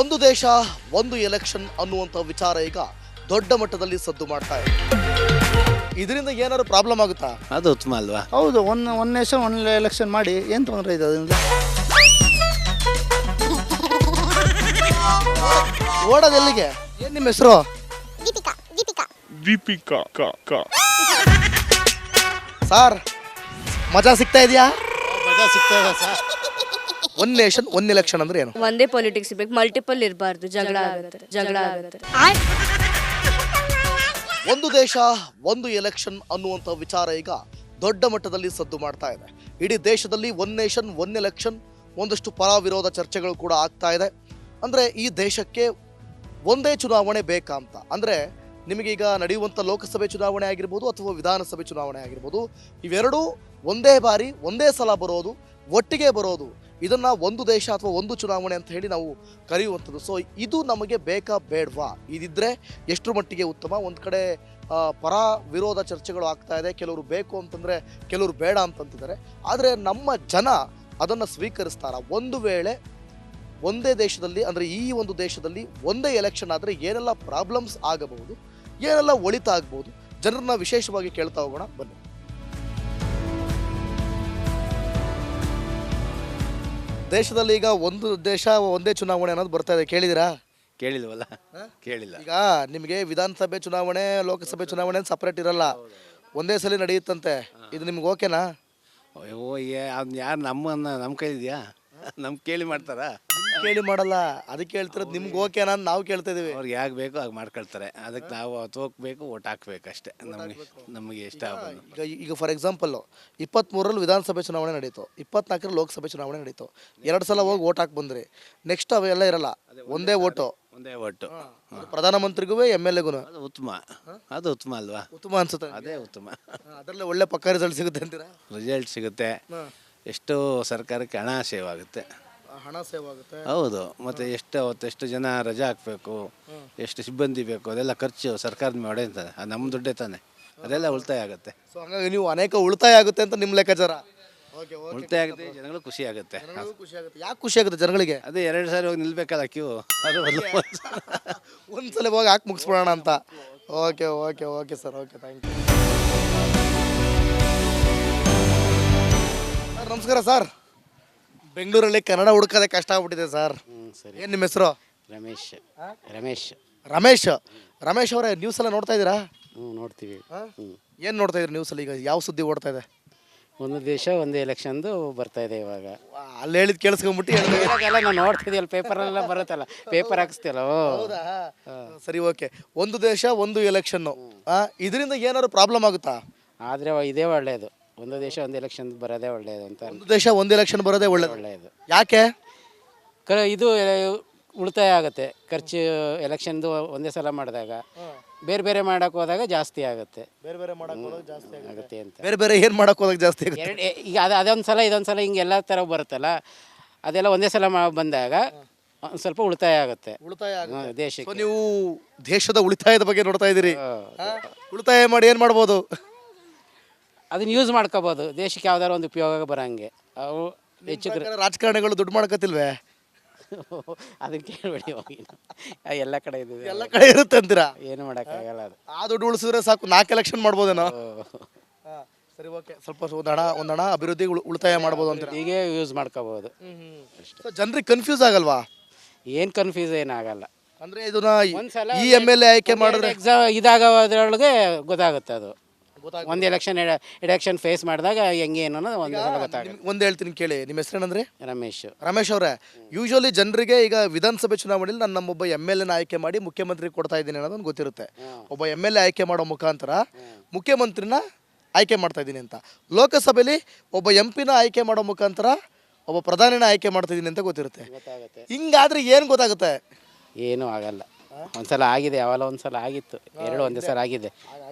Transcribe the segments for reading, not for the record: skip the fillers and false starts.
ಒಂದು ದೇಶ ಒಂದು ಎಲೆಕ್ಷನ್ ಅನ್ನುವಂಥ ವಿಚಾರ ಈಗ ದೊಡ್ಡ ಮಟ್ಟದಲ್ಲಿ ಸದ್ದು ಮಾಡ್ತಾ ಇದೆ. ಇದರಿಂದ ಏನಾದ್ರು ಪ್ರಾಬ್ಲಮ್ ಆಗುತ್ತಾ? ಅದು ಉತ್ತಮ ಅಲ್ವಾ? ಹೌದು, ಒನ್ ನೇಷನ್ ಒನ್ ಎಲೆಕ್ಷನ್ ಮಾಡಿ ಏನು ತೊಂದರೆ ಇದೆ ಅದರಿಂದ? ಓಡೋದು ಎಲ್ಲಿಗೆ? ಏನು ನಿಮ್ಮ ಹೆಸರು? ದೀಪಿಕಾ ಸಾರ್ ಮಜಾ ಸಿಗ್ತಾ ಇದೆಯಾ? ಮಜಾ ಸಿಗ್ತಾ ಇದೆ sir. One nation one election ಅಂದ್ರೆ ಏನು? ಒಂದೇ ಪಾಲಿಟಿಕ್ಸ್ ಬೇಕು, ಮಲ್ಟಿಪಲ್ ಇರಬಾರ್ದು, ಜಗಳ ಆಗುತ್ತೆ. ಒಂದು ದೇಶ ಒಂದು ಎಲೆಕ್ಷನ್ ಅನ್ನುವಂಥ ವಿಚಾರ ಈಗ ದೊಡ್ಡ ಮಟ್ಟದಲ್ಲಿ ಸದ್ದು ಮಾಡ್ತಾ ಇದೆ. ಇಡೀ ದೇಶದಲ್ಲಿ ಒನ್ ನೇಷನ್ ಒನ್ ಎಲೆಕ್ಷನ್ ಒಂದಷ್ಟು ಪರ ವಿರೋಧ ಚರ್ಚೆಗಳು ಕೂಡ ಆಗ್ತಾ ಇದೆ. ಅಂದರೆ ಈ ದೇಶಕ್ಕೆ ಒಂದೇ ಚುನಾವಣೆ ಬೇಕಾ ಅಂತ. ಅಂದರೆ ನಿಮಗೀಗ ನಡೆಯುವಂಥ ಲೋಕಸಭೆ ಚುನಾವಣೆ ಆಗಿರ್ಬೋದು ಅಥವಾ ವಿಧಾನಸಭೆ ಚುನಾವಣೆ ಆಗಿರ್ಬೋದು, ಇವೆರಡೂ ಒಂದೇ ಬಾರಿ ಒಂದೇ ಸಲ ಬರೋದು, ಒಟ್ಟಿಗೆ ಬರೋದು, ಇದನ್ನು ಒಂದು ದೇಶ ಅಥವಾ ಒಂದು ಚುನಾವಣೆ ಅಂತ ಹೇಳಿ ನಾವು ಕರೆಯುವಂಥದ್ದು. ಸೊ ಇದು ನಮಗೆ ಬೇಕಾ ಬೇಡವಾ? ಇದಿದ್ದರೆ ಎಷ್ಟರ ಮಟ್ಟಿಗೆ ಉತ್ತಮ? ಒಂದು ಕಡೆ ಪರ ವಿರೋಧ ಚರ್ಚೆಗಳು ಆಗ್ತಾ ಇದೆ. ಕೆಲವರು ಬೇಕು ಅಂತಂದರೆ ಕೆಲವರು ಬೇಡ ಅಂತಂತಿದ್ದಾರೆ. ಆದರೆ ನಮ್ಮ ಜನ ಅದನ್ನು ಸ್ವೀಕರಿಸ್ತಾರ? ಒಂದು ವೇಳೆ ಒಂದೇ ದೇಶದಲ್ಲಿ, ಅಂದರೆ ಈ ಒಂದು ದೇಶದಲ್ಲಿ ಒಂದೇ ಎಲೆಕ್ಷನ್ ಆದರೆ ಏನೆಲ್ಲ ಪ್ರಾಬ್ಲಮ್ಸ್ ಆಗಬಹುದು, ಏನೆಲ್ಲ ಒಳಿತಾಗ್ಬೋದು, ಜನರನ್ನ ವಿಶೇಷವಾಗಿ ಕೇಳ್ತಾ ಹೋಗೋಣ ಬನ್ನಿ. ದೇಶದಲ್ಲಿ ಈಗ ಒಂದು ದೇಶ ಒಂದೇ ಚುನಾವಣೆ ಅನ್ನೋದು ಬರ್ತಾ ಇದೆ, ಕೇಳಿದಿರಾ? ಕೇಳಿಲ್ವಲ್ಲ? ಕೇಳಿಲ್ಲ. ಈಗ ನಿಮಗೆ ವಿಧಾನಸಭೆ ಚುನಾವಣೆ ಲೋಕಸಭೆ ಚುನಾವಣೆ ಸಪ್ರೇಟ್ ಇರಲ್ಲ, ಒಂದೇ ಸಲ ನಡೆಯುತ್ತಂತೆ. ಇದು ನಿಮ್ಗೆ ಓಕೆನಾ? ಅಯ್ಯೋ, ಅವ್ನು ಯಾರು ನಮ್ಮ ಕೈಲಿದೆಯಾ? ನಮ್ಗೆ ಕೇಳಿ ಮಾಡ್ತಾರಾ? ಕೇಳಿ ಮಾಡಲ್ಲ, ಅದಕ್ಕೆ ಹೇಳ್ತಿರೋದು ನಿಮ್ಗೆ ಓಕೆನಾ ಅಂತ ನಾವು ಕೇಳ್ತಾ ಇದೀವಿ. ಅವ್ರಿಗೆ ಯಾಕೆ ಬೇಕೋ ಹಾಗೆ ಮಾಡ್ಕೊಳ್ತಾರೆ. ಅದಕ್ಕೆ ನಾವು ಹೋಗ್ಬೇಕು, ಓಟ್ ಹಾಕ್ಬೇಕು ಅಷ್ಟೇ. ನಮಗೆ ಇಷ್ಟ ಆಗೋದು. ಈಗ ಫಾರ್ ಎಕ್ಸಾಂಪಲ್ 23ರಲ್ಲಿ ವಿಧಾನಸಭೆ ಚುನಾವಣೆ ನಡೀತು, 24ರಲ್ಲಿ ಲೋಕಸಭೆ ಚುನಾವಣೆ ನಡೀತು. 2 ಸಲ ಹೋಗಿ ಓಟ್ ಹಾಕಿ ಬಂದ್ರಿ. ನೆಕ್ಸ್ಟ್ ಅವೆಲ್ಲ ಇರಲ್ಲ, ಒಂದೇ ಓಟು. ಒಂದೇ ಒಟ್ಟು ಪ್ರಧಾನಮಂತ್ರಿಗೂ MLAಗೂ ಅದು ಉತ್ತಮ. ಅದು ಉತ್ತಮ ಅಲ್ವಾ? ಉತ್ತಮ ಅನ್ಸುತ್ತೆ. ಅದೇ ಉತ್ತಮ. ಅದರಲ್ಲೇ ಒಳ್ಳೆ ಪಕ್ಕ ರಿಸಲ್ಟ್ ಸಿಗುತ್ತೆ ಅಂತೀರಾ? ರಿಸಲ್ಟ್ ಸಿಗುತ್ತೆ, ಎಷ್ಟು ಸರ್ಕಾರಕ್ಕೆ ಹಣ ಸೇವ್ ಆಗುತ್ತೆ. ಹಣ ಸೇವ್ ಆಗುತ್ತೆ. ಹೌದು, ಮತ್ತು ಎಷ್ಟು ಜನ ರಜಾ ಹಾಕಬೇಕು, ಎಷ್ಟು ಸಿಬ್ಬಂದಿ ಬೇಕು, ಅದೆಲ್ಲ ಖರ್ಚು ಸರ್ಕಾರದ ಮೇಲೆ ಹೊಡೆಯುತ್ತದೆ. ಅದು ನಮ್ಮ ದುಡ್ಡೇ ತಾನೆ, ಅದೆಲ್ಲ ಉಳಿತಾಯ ಆಗುತ್ತೆ. ಸೊ ಹಂಗಾಗಿ ನೀವು ಅನೇಕ ಉಳಿತಾಯ ಆಗುತ್ತೆ ಅಂತ ನಿಮ್ಮ ಲೆಕ್ಕಾಚಾರ? ಉಳಿತಾಯ ಆಗುತ್ತೆ, ಜನಗಳು ಖುಷಿ ಆಗುತ್ತೆ. ಖುಷಿ ಆಗುತ್ತೆ. ಯಾಕೆ ಖುಷಿ ಆಗುತ್ತೆ ಜನಗಳಿಗೆ? ಅದೇ 2 ಸಾರಿ ಹೋಗಿ ನಿಲ್ಬೇಕಲ್ಲ ಕ್ಯೂ, ಅದು ಒಂದ್ಸಲ ಹೋಗಿ ಹಾಕಿ ಮುಗಿಸ್ಬಿಡೋಣ ಅಂತ. Okay okay okay sir, okay, thank you sir. ನಮಸ್ಕಾರ ಸರ್. ಬೆಂಗಳೂರಲ್ಲಿ ಕನ್ನಡ ಹುಡುಕೋದೇ ಕಷ್ಟ ಆಗ್ಬಿಟ್ಟಿದೆ ಸರ್. ಸರಿ. ಏನು ನಿಮ್ಮ ಹೆಸರು? ರಮೇಶ್. ರಮೇಶ್ ಅವರೇ, ನ್ಯೂಸ್ ಎಲ್ಲ ನೋಡ್ತಾ ಇದ್ದೀರಾ? ನೋಡ್ತೀವಿ. ಏನು ನೋಡ್ತಾ ಇದ್ರಿ ನ್ಯೂಸಲ್ಲಿ? ಈಗ ಯಾವ ಸುದ್ದಿ ಓಡ್ತಾ ಇದೆ? ಒಂದು ದೇಶ ಒಂದು ಎಲೆಕ್ಷನ್ದು ಬರ್ತಾ ಇದೆ ಇವಾಗ. ಅಲ್ಲಿ ಹೇಳಿದ್ ಕೇಳಿಸ್ಕೊಂಡ್ಬಿಟ್ಟು ಇವಾಗೆಲ್ಲ ನಾವು ನೋಡ್ತಿದ್ದೀವಲ್ಲ, ಪೇಪರೆಲ್ಲ ಬರುತ್ತಲ್ಲ, ಪೇಪರ್ ಹಾಕಿಸ್ತೀವಲ್ಲ. ಹೌದಾ? ಸರಿ, ಓಕೆ. ಒಂದು ದೇಶ ಒಂದು ಎಲೆಕ್ಷನ್ನು, ಇದರಿಂದ ಏನಾದ್ರು ಪ್ರಾಬ್ಲಮ್ ಆಗುತ್ತಾ? ಆದರೆ ಇದೇ ಒಳ್ಳೆಯದು, ಒಂದು ದೇಶ ಒಂದು ಎಲೆಕ್ಷನ್ ಬರೋದೇ ಒಳ್ಳೆಯದು ಅಂತ. ಒಂದು ದೇಶ ಒಂದು ಎಲೆಕ್ಷನ್ ಬರೋದೇ ಒಳ್ಳೆಯದು. ಯಾಕೆ? ಇದು ಉಳಿತಾಯ ಆಗುತ್ತೆ ಖರ್ಚು. ಎಲೆಕ್ಷನ್ದು ಒಂದೇ ಸಲ ಮಾಡಿದಾಗ ಬೇರೆ ಬೇರೆ ಮಾಡೋಕೆ ಹೋದಾಗ ಜಾಸ್ತಿ ಆಗುತ್ತೆ. ಬೇರೆ ಬೇರೆ ಮಾಡಕ್ಕೆ ಜಾಸ್ತಿ ಆಗುತ್ತೆ ಅಂತ. ಬೇರೆ ಬೇರೆ ಏನು ಮಾಡಕ್ಕೆ ಹೋದಾಗ ಜಾಸ್ತಿ ಆಗುತ್ತೆ? ಈಗ ಅದೊಂದು ಸಲ ಇದೊಂದು ಸಲ ಹಿಂಗೆ ಎಲ್ಲ ಥರ ಬರುತ್ತಲ್ಲ, ಅದೆಲ್ಲ ಒಂದೇ ಸಲ ಬಂದಾಗ ಒಂದು ಸ್ವಲ್ಪ ಉಳಿತಾಯ ಆಗುತ್ತೆ ದೇಶಕ್ಕೆ. ನೀವು ದೇಶದ ಉಳಿತಾಯದ ಬಗ್ಗೆ ನೋಡ್ತಾ ಇದ್ದೀರಿ. ಉಳಿತಾಯ ಮಾಡಿ ಏನು ಮಾಡ್ಬೋದು? ಅದನ್ನ ಯೂಸ್ ಮಾಡ್ಕೋಬೋದು, ದೇಶಕ್ಕೆ ಯಾವ್ದಾದ್ರು ಒಂದು ಉಪಯೋಗ ಬರೋಂಗೆ. ಅವು ಹೆಚ್ಚು ರಾಜಕಾರಣಿಗಳು ದುಡ್ಡು ಮಾಡ್ಕೋತಿಲ್ವೇ? ಅದನ್ನ ಕೇಳಬೇಡಿ, ಎಲ್ಲ ಕಡೆ ಇದೆ, ಎಲ್ಲ ಕಡೆ ಇರುತ್ತೆ ಅಂತೀರಾ? ಏನು ಮಾಡೋಕ್ಕಾಗಲ್ಲ. ಅದು ಆ ದುಡ್ಡು ಉಳಿಸಿದ್ರೆ ಸಾಕು, 4 ಎಲೆಕ್ಷನ್ ಮಾಡ್ಬೋದೇನೋ? ಸರಿ, ಓಕೆ. ಸ್ವಲ್ಪ ಒಂದು ಹಣ ಅಭಿವೃದ್ಧಿ ಉಳಿತಾಯ ಮಾಡ್ಬೋದು ಅಂತ ಹೀಗೆ ಯೂಸ್ ಮಾಡ್ಕೋಬೋದು. ಜನರಿಗೆ ಕನ್ಫ್ಯೂಸ್ ಆಗಲ್ವಾ? ಏನು ಕನ್ಫ್ಯೂಸ್ ಏನಾಗಲ್ಲ. ಅಂದರೆ ಇದನ್ನ ಈ MLA ಆಯ್ಕೆ ಮಾಡಿದ್ರೆ ಎಕ್ಸಾಮ್ ಇದಾಗೋದ್ರೊಳಗೆ ಗೊತ್ತಾಗುತ್ತೆ. ಅದು ಒಂದು ಎಲೆಕ್ಷನ್ ಫೇಸ್ ಮಾಡಿದಾಗ ಹೆಂಗೆ ಏನು ಅನ್ನೋದು ಒಂದು ಸಲ ಗೊತ್ತಾಗುತ್ತೆ. ಒಂದು ಹೇಳ್ತೀನಿ ಕೇಳಿ, ನಿಮ್ಮ ಹೆಸರೇನಂದ್ರೆ? ರಮೇಶ್ ಅವರೇ, ಯೂಶುವಲಿ ಜನರಿಗೆ ಈಗ ವಿಧಾನಸಭೆ ಚುನಾವಣೆಯಲ್ಲಿ ನಾನು ನಮ್ಮೊಬ್ಬ MLA ಆಯ್ಕೆ ಮಾಡಿ ಮುಖ್ಯಮಂತ್ರಿ ಕೊಡ್ತಾ ಇದ್ದೀನಿ ಅನ್ನೋದೊಂದು ಗೊತ್ತಿರುತ್ತೆ. ಒಬ್ಬ MLA ಆಯ್ಕೆ ಮಾಡೋ ಮುಖಾಂತರ ಮುಖ್ಯಮಂತ್ರಿನ ಆಯ್ಕೆ ಮಾಡ್ತಾ ಇದ್ದೀನಿ ಅಂತ. ಲೋಕಸಭೆಯಲ್ಲಿ ಒಬ್ಬ MP ಆಯ್ಕೆ ಮಾಡೋ ಮುಖಾಂತರ ಒಬ್ಬ ಪ್ರಧಾನಿನ ಆಯ್ಕೆ ಮಾಡ್ತಾ ಇದ್ದೀನಿ ಅಂತ ಗೊತ್ತಿರುತ್ತೆ. ಹಿಂಗಾದ್ರೆ ಏನು ಗೊತ್ತಾಗುತ್ತೆ? ಏನೂ ಆಗಲ್ಲ. ಒಂದ್ಸಲ ಆಗಿದೆ, ಯಾವಲ್ಲ ಒಂದ್ಸಲ ಆಗಿತ್ತು, ಎರಡು ಒಂದೇ ಸಲ ಆಗಿದೆ.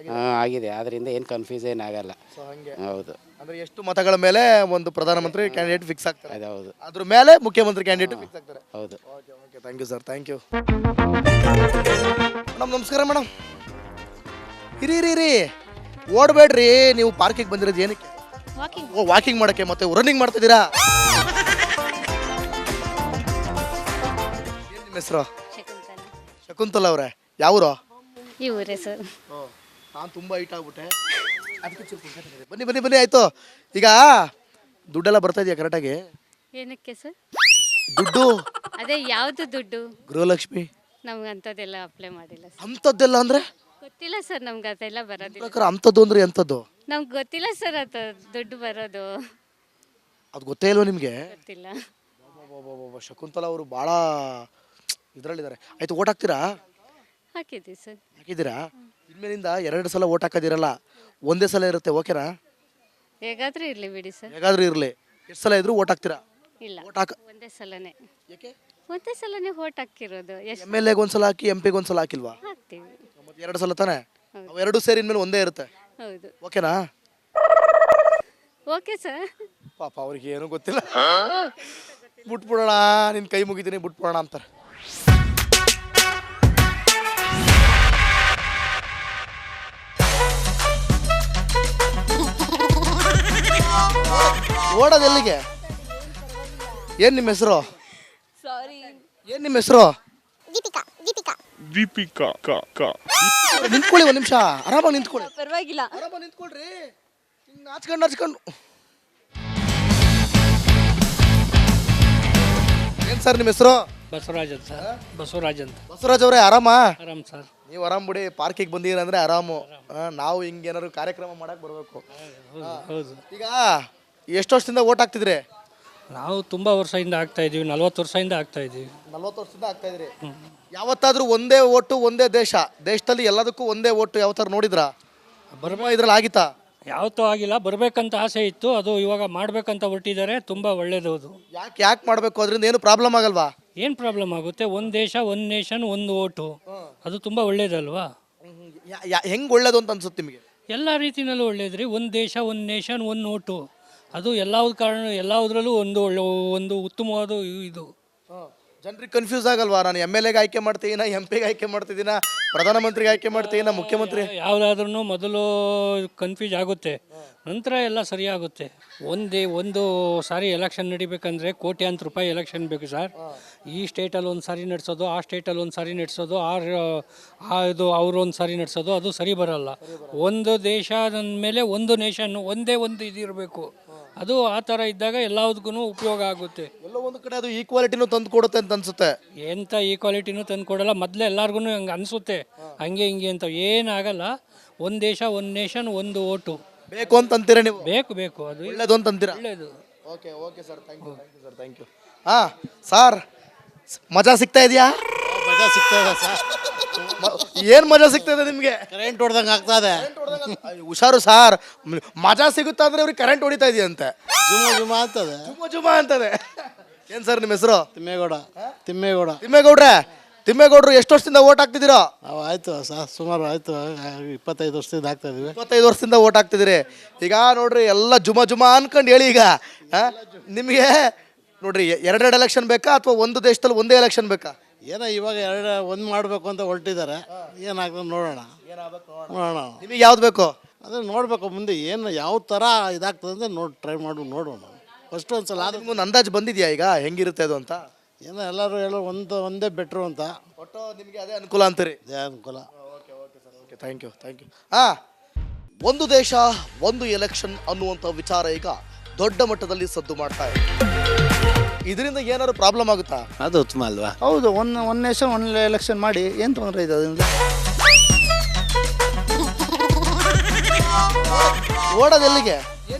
ಆಗಿದೆ, ಅದರಿಂದ ಏನು ಕನ್ಫ್ಯೂಸ್ ಏನಾಗಲ್ಲ. ಹೌದು. ಅಂದರೆ ಎಷ್ಟು ಮತಗಳ ಮೇಲೆ ಒಂದು ಪ್ರಧಾನಮಂತ್ರಿ ಕ್ಯಾಂಡಿಡೇಟ್ ಫಿಕ್ಸ್ ಆಗ್ತಾರೆ, ಅದು ಹೌದು. ಅದ್ರ ಮೇಲೆ ಮುಖ್ಯಮಂತ್ರಿ ಕ್ಯಾಂಡಿಡೇಟ್ ಫಿಕ್ಸ್ ಆಗ್ತಾರೆ. ಹೌದು. Okay okay, thank you sir, thank you madam. ನಮಸ್ಕಾರ ಮೇಡಮ್. ಇರಿ, ಓಡಬೇಡ್ರಿ. ನೀವು ಪಾರ್ಕಿಗೆ ಬಂದಿರೋದು ಏನಕ್ಕೆ? ವಾಕಿಂಗ್ ಮಾಡೋಕ್ಕೆ. ಮತ್ತೆ ರನ್ನಿಂಗ್ ಮಾಡ್ತಿದ್ದೀರಾ? ನಿಮ್ಮ ಹೆಸರು? ಶಕುಂತಲ. ಶಕುಂತಲ ಅವರೇ, ಯಾವೂರು? ಇವರೇ ಸರ್. ನಾನು ತುಂಬ ಹೈಟ್ ಆಗ್ಬಿಟ್ಟೆ, ಅದಕ್ಕೆ ಚೂರು ಕುಂತ್ಕೊಂಡ್ ಇದ್ದೀನಿ. ಬನ್ನಿ ಬನ್ನಿ ಬನ್ನಿ, ಆಯಿತು. ಈಗ ದುಡ್ಡೆಲ್ಲ ಬರ್ತಾ ಇದೆಯಾ ಕರೆಕ್ಟಾಗಿ? ಏನಕ್ಕೆ ಸರ್? ದುಡ್ಡು ಅದೇ ಯಾವುದು ದುಡ್ಡು? ಗೃಹಲಕ್ಷ್ಮಿ ನಮ್ಗೆ ಅಂಥದ್ದೆಲ್ಲ ಅಪ್ಲೈ ಮಾಡಿಲ್ಲ ಸರ್. ಅಂಥದ್ದೆಲ್ಲ ಅಂದರೆ ಗೊತ್ತಿಲ್ಲ ಸರ್, ನಮ್ಗೆ ಅದೆಲ್ಲ ಬರೋದಿಲ್ಲ. ಪ್ರಕಾರ ಅಂಥದ್ದು ಅಂದರೆ ಎಂಥದ್ದು ನಮ್ಗೆ ಗೊತ್ತಿಲ್ಲ ಸರ್, ಅದು ದುಡ್ಡು ಬರೋದು ಅದು ಗೊತ್ತೇ ಇಲ್ವ ನಿಮಗೆ? ಗೊತ್ತಿಲ್ಲ. ಶಕುಂತಲಾ ಅವರು ಭಾಳ ಇದರಲ್ಲಿದ್ದಾರೆ. ಆಯಿತು, ಓಟ್ ಹಾಕ್ತೀರಾ? ಹಾಕಿದ್ವಿ ಸರ್. ಹಾಕಿದ್ದೀರಾ? ಇನ್ಮೇಲಿಂದ 2 ಸಲ ಓಟ್ ಹಾಕೋದಿರಲ್ಲ, ಒಂದೇ ಸಲ ಇರುತ್ತೆ, ಓಕೆನಾ? ಹೇಗಾದ್ರೂ ಇರಲಿ ಬಿಡಿ ಸರ್. ಹೇಗಾದ್ರೂ ಇರಲಿ. ಎಷ್ಟು ಸಲ ಇದ್ರೂ ಓಟ್ ಹಾಕ್ತೀರಾ? ಇಲ್ಲ, ಓಟ್ ಹಾಕ ಒಂದೇ ಸಲನೇ. ಯಾಕೆ? ಒಂದೇ ಸಲನೇ ಓಟ್ ಹಾಕಿರೋದು. ಎಷ್ಟು ಎಮ್ ಎಲ್ ಎಗೆ ಒಂದ್ಸಲ ಹಾಕಿ, ಎಂ ಪಿಗೆ ಒಂದ್ಸಲ ಹಾಕಿಲ್ವಾ? ಹಾಕ್ತೀವಿ. ಮತ್ತೆ 2 ಸಲ ತಾನೆ? ಅವು 2 ಸೇರಿ ಇನ್ಮೇಲೆ ಒಂದೇ ಇರುತ್ತೆ, ಹೌದು. ಓಕೆನಾ? Okay sir. ಪಾಪ ಅವ್ರಿಗೆ ಏನೂ ಗೊತ್ತಿಲ್ಲ. ಬಿಟ್ಬಿಡೋಣ, ನಿನ್ನ ಕೈ ಮುಗಿತೀನಿ, ಬಿಟ್ಬಿಡೋಣ ಅಂತಾರೆ. ಓಡೋದು ಎಲ್ಲಿಗೆ? ಏನು ನಿಮ್ಮ ಹೆಸರು? ಏನು ನಿಮ್ಮ ಹೆಸರು? ನಿಂತ್ಕೊಳ್ಳಿ, ಒಂದು ನಿಮಿಷ ಆರಾಮಾಗಿ ನಿಂತ್ಕೊಳ್ಳಿ. ಪರವಾಗಿಲ್ಲ. ಆರಾಮಾಗಿ ನಿಂತ್ಕೊಳ್ರಿ. ಹಿಂಗೆ ನಾಚ್ಕೊಂಡು ಏನು ಸರ್ ನಿಮ್ಮ ಹೆಸರು? ಬಸವರಾಜ್ ಅಂತ ಸರ್. ಬಸವರಾಜ್ ಅಂತ. ಬಸವರಾಜ್ ಅವರೇ, ಆರಾಮಾ? ಆರಾಮ್ ಸರ್. ನೀವು ಆರಾಮ್ ಬಿಡಿ, ಪಾರ್ಕಿಗೆ ಬಂದಿರಂದ್ರೆ ಆರಾಮು. ನಾವು ಹಿಂಗೆ ಏನಾದ್ರು ಕಾರ್ಯಕ್ರಮ ಮಾಡಕ್ ಬರಬೇಕು. ಹೌದು. ಈಗ ಎಷ್ಟು ವರ್ಷದಿಂದ ಓಟ್ ಹಾಕ್ತಿದ್ರಿ? ನಾವು ತುಂಬ ವರ್ಷದಿಂದ ಆಗ್ತಾ ಇದೀವಿ, 40 ವರ್ಷದಿಂದ ಆಗ್ತಾ ಇದೀವಿ. 40 ವರ್ಷದಿಂದ ಆಗ್ತಾ ಇದ್ರಿ. ಯಾವತ್ತಾದ್ರೂ ಒಂದೇ ಓಟು ಒಂದೇ ದೇಶದಲ್ಲಿ ಎಲ್ಲದಕ್ಕೂ ಒಂದೇ ಓಟು ಯಾವ ಥರ ನೋಡಿದ್ರಾ? ಇದ್ರಲ್ಲಿ ಆಗಿತ್ತಾ? ಯಾವತ್ತೂ ಆಗಿಲ್ಲ, ಬರಬೇಕಂತ ಆಸೆ ಇತ್ತು, ಅದು ಇವಾಗ ಮಾಡಬೇಕಂತ ಹೊರಟಿದ್ದಾರೆ. ತುಂಬ ಒಳ್ಳೇದು ಅದು. ಯಾಕೆ ಮಾಡಬೇಕು? ಅದರಿಂದ ಏನು ಪ್ರಾಬ್ಲಮ್ ಆಗಲ್ವಾ? ಏನು ಪ್ರಾಬ್ಲಮ್ ಆಗುತ್ತೆ? ಒಂದು ದೇಶ, ಒಂದು ನೇಷನ್, ಒಂದು ಓಟು, ಅದು ತುಂಬ ಒಳ್ಳೇದಲ್ವಾ? ಹೆಂಗೆ ಒಳ್ಳೇದು ಅಂತ ಅನ್ಸುತ್ತೆ ನಿಮಗೆ? ಎಲ್ಲ ರೀತಿಯಲ್ಲೂ ಒಳ್ಳೇದ್ರಿ. ಒಂದು ದೇಶ, ಒಂದು ನೇಷನ್, ಒಂದು ಓಟು, ಅದು ಎಲ್ಲದರಲ್ಲೂ ಒಂದು ಉತ್ತಮವಾದ ಇದು. ಜನರಿಗೆ ಕನ್ಫ್ಯೂಸ್ ಆಗಲ್ವಾ? ನಾನು ಎಮ್ ಎಲ್ ಎಗೆ ಆಯ್ಕೆ ಮಾಡ್ತೀನ, ಎಂ ಪಿಗೆ ಆಯ್ಕೆ ಮಾಡ್ತಿದ್ದೀನ, ಪ್ರಧಾನಮಂತ್ರಿಗೆ ಆಯ್ಕೆ ಮಾಡ್ತೀನ, ಮುಖ್ಯಮಂತ್ರಿ? ಯಾವುದಾದ್ರೂ ಮೊದಲು ಕನ್ಫ್ಯೂಸ್ ಆಗುತ್ತೆ, ನಂತರ ಎಲ್ಲ ಸರಿಯಾಗುತ್ತೆ. ಒಂದು ಸಾರಿ ಎಲೆಕ್ಷನ್ ನಡಿಬೇಕಂದ್ರೆ ಕೋಟ್ಯಾಂತರ ರೂಪಾಯಿ ಎಲೆಕ್ಷನ್ ಬೇಕು ಸರ್. ಈ ಸ್ಟೇಟಲ್ಲಿ ಒಂದು ಸಾರಿ ನಡೆಸೋದು, ಆ ಸ್ಟೇಟಲ್ಲಿ ಒಂದು ಸಾರಿ ನಡೆಸೋದು, ಇದು ಅವರು ಒಂದು ಸಾರಿ ನಡೆಸೋದು, ಅದು ಸರಿ ಬರಲ್ಲ. ಒಂದು ದೇಶ ಮೇಲೆ ಒಂದು ನೇಷನ್, ಒಂದೇ ಒಂದು ಇದಿರಬೇಕು. ಅದು ಆ ಥರ ಇದ್ದಾಗ ಎಲ್ಲದಕ್ಕೂ ಉಪಯೋಗ ಆಗುತ್ತೆ. ಎಲ್ಲೋ ಒಂದು ಕಡೆ ಅದು ಈಕ್ವಾಲಿಟಿನೂ ತಂದು ಕೊಡುತ್ತೆ ಅಂತ ಅನ್ಸುತ್ತೆ. ಎಂಥ ಈಕ್ವಾಲಿಟಿನೂ ತಂದು ಕೊಡಲ್ಲ. ಮೊದಲೇ ಎಲ್ಲರಿಗೂ ಹಂಗೆ ಅನಿಸುತ್ತೆ, ಹಂಗೆ ಹಿಂಗೆ ಅಂತ. ಏನಾಗಲ್ಲ. ಒಂದು ದೇಶ, ಒಂದು ನೇಷನ್, ಒಂದು ಓಟು ಬೇಕು ಅಂತ ಅಂತೀರಾ ನೀವು? ಬೇಕು ಅದು ಒಳ್ಳೇದು ಅಂತ ಅಂತೀರಾ? ಒಳ್ಳೇದು. Okay sir, thank you. ಹಾಂ ಸರ್, ಮಜಾ ಸಿಗ್ತಾ ಇದೆಯಾ? ಮಜಾ ಸಿಗ್ತಾ ಇದೆ ಸರ್. ಏನು ಮಜಾ ಸಿಗ್ತಾ ಇದೆ ನಿಮಗೆ? ಕರೆಂಟ್ ಹೊಡೆದಂಗೆ ಆಗ್ತಾ ಇದೆ. ಹುಷಾರು ಸಾರ್, ಮಜಾ ಸಿಗುತ್ತಾ ಅಂದ್ರೆ ಅವ್ರಿಗೆ ಕರೆಂಟ್ ಹೊಡಿತಾ ಇದೆಯಂತೆ. ಜುಮ ಅಂತದೆ. ಜುಮ ಅಂತದೆ. ಏನು ಸರ್ ನಿಮ್ಮ ಹೆಸರು? ತಿಮ್ಮೇಗೌಡ. ತಿಮ್ಮೇಗೌಡರು ಎಷ್ಟು ವರ್ಷದಿಂದ ಓಟ್ ಹಾಕ್ತಿದ್ದೀರಾ? ನಾವು ಆಯಿತು ಸರ್, ಸುಮಾರು ಆಯಿತು, 25 ವರ್ಷದಿಂದ ಆಗ್ತಾ ಇದೀವಿ. 25 ವರ್ಷದಿಂದ ಓಟ್ ಹಾಕ್ತಿದ್ದೀರಿ. ಈಗ ನೋಡ್ರಿ, ಎಲ್ಲ ಜುಮ ಅನ್ಕೊಂಡು ಹೇಳಿ. ಈಗ ನಿಮಗೆ ನೋಡ್ರಿ, 2 ಎಲೆಕ್ಷನ್ ಬೇಕಾ ಅಥವಾ ಒಂದು ದೇಶದಲ್ಲಿ ಒಂದೇ ಎಲೆಕ್ಷನ್ ಬೇಕಾ? ಏನೋ ಇವಾಗ ಒಂದು ಮಾಡಬೇಕು ಅಂತ ಹೊರಟಿದ್ದಾರೆ. ಏನಾಗ್ತದೆ ನೋಡೋಣ. ನಿಮಗೆ ಯಾವ್ದು ಬೇಕು? ಅದೇ ನೋಡಬೇಕು ಮುಂದೆ ಏನು ಯಾವ ಥರ ಇದಾಗ್ತದೆ ಅಂತ ಟ್ರೈ ಮಾಡಿ ನೋಡೋಣ. ಫಸ್ಟ್ ಒಂದು ಸಲ ನಿಮ್ಗೊಂದು ಅಂದಾಜು ಬಂದಿದೆಯಾ ಈಗ ಹೆಂಗಿರುತ್ತೆ ಅದು ಅಂತ? ಏನೋ ಎಲ್ಲರೂ ಹೇಳೋ ಒಂದೇ ಬೆಟ್ರು ಅಂತ. ಒಟ್ಟು ನಿಮಗೆ ಅದೇ ಅನುಕೂಲ ಅಂತೀರಿ? ಅದೇ ಅನುಕೂಲ. Okay, thank you. ಹಾಂ, ಒಂದು ದೇಶ ಒಂದು ಎಲೆಕ್ಷನ್ ಅನ್ನುವಂಥ ವಿಚಾರ ಈಗ ದೊಡ್ಡ ಮಟ್ಟದಲ್ಲಿ ಸದ್ದು ಮಾಡ್ತಾ ಇದೆ. ಇದರಿಂದ ಏನಾದ್ರು ಪ್ರಾಬ್ಲಮ್ ಆಗುತ್ತಾ? ಅದು ಉತ್ತಮ ಅಲ್ವಾ? ಹೌದು, ಒಂದು ನೇಷನ್ ಒಂದು ಎಲೆಕ್ಷನ್ ಮಾಡಿ ಏನು ತೊಂದರೆ ಇದೆ ಅದರಿಂದ? ಓಡೋದು ಎಲ್ಲಿಗೆ?